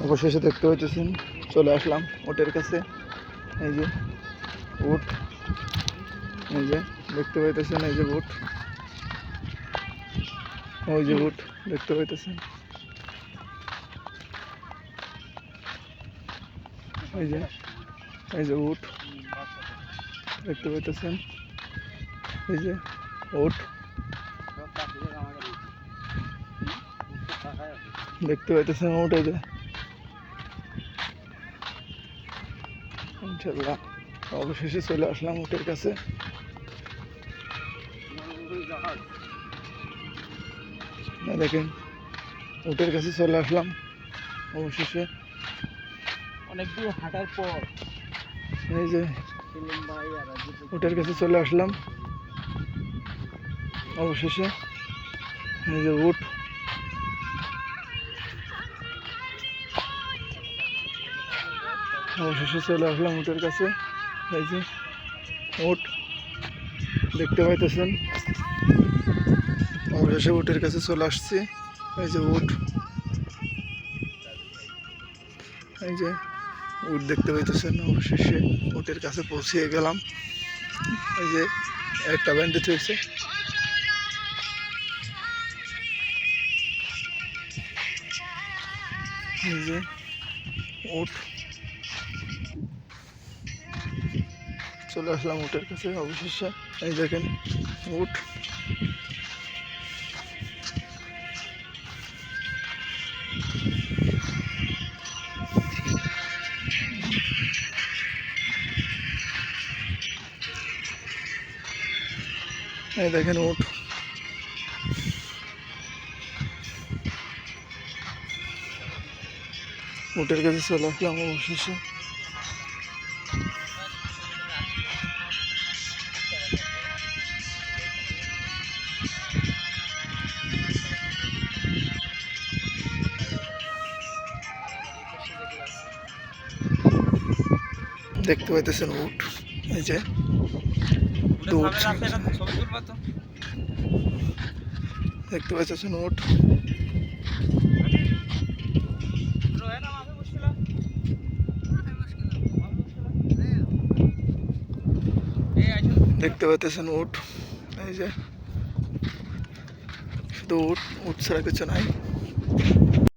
অবশেষে দেখতে পাইতেছেন চলে আসলাম উটের কাছে। এই যে উট, এই যে দেখতে পাইতেছেন, এই যে উট, ওই যে উট দেখতে পাইতেছেন, এই যে উট দেখতে পাইতেছেন, এই যে উট দেখতে পাইতেছেন, উট এই যে ইনশাল্লাহ অবশেষে চলে আসলাম উটের কাছে। দেখেন উটের কাছে চলে আসলাম অবশেষে, অনেক দূর হাঁটার পর এই যে উটের কাছে চলে আসলাম অবশেষে। এই যে উট, অবশেষে চলে আসলাম উটের কাছে। এই যে উট দেখতে পাইতেছেন, অবশেষে উটের কাছে চলে আসছি। এই যে উট, এই যে উট দেখতে পাইতেছেন, অবশেষে উটের কাছে পৌঁছে গেলাম। এই যে একটা ব্যান্ডেজ হয়েছে, এই যে উট চলে আসলাম উটের কাছে অবশেষে। এই দেখেন উট, এই দেখেন উট, উটের কাছে চলে আসলাম অবশেষে। দেখতে পাইতেছেন উট, এই যে উট দেখতে পাইতেছেন উট, দেখতে পাইতেছেন উট, এই যে শুধু উট, উট ছাড়া কিছু নাই।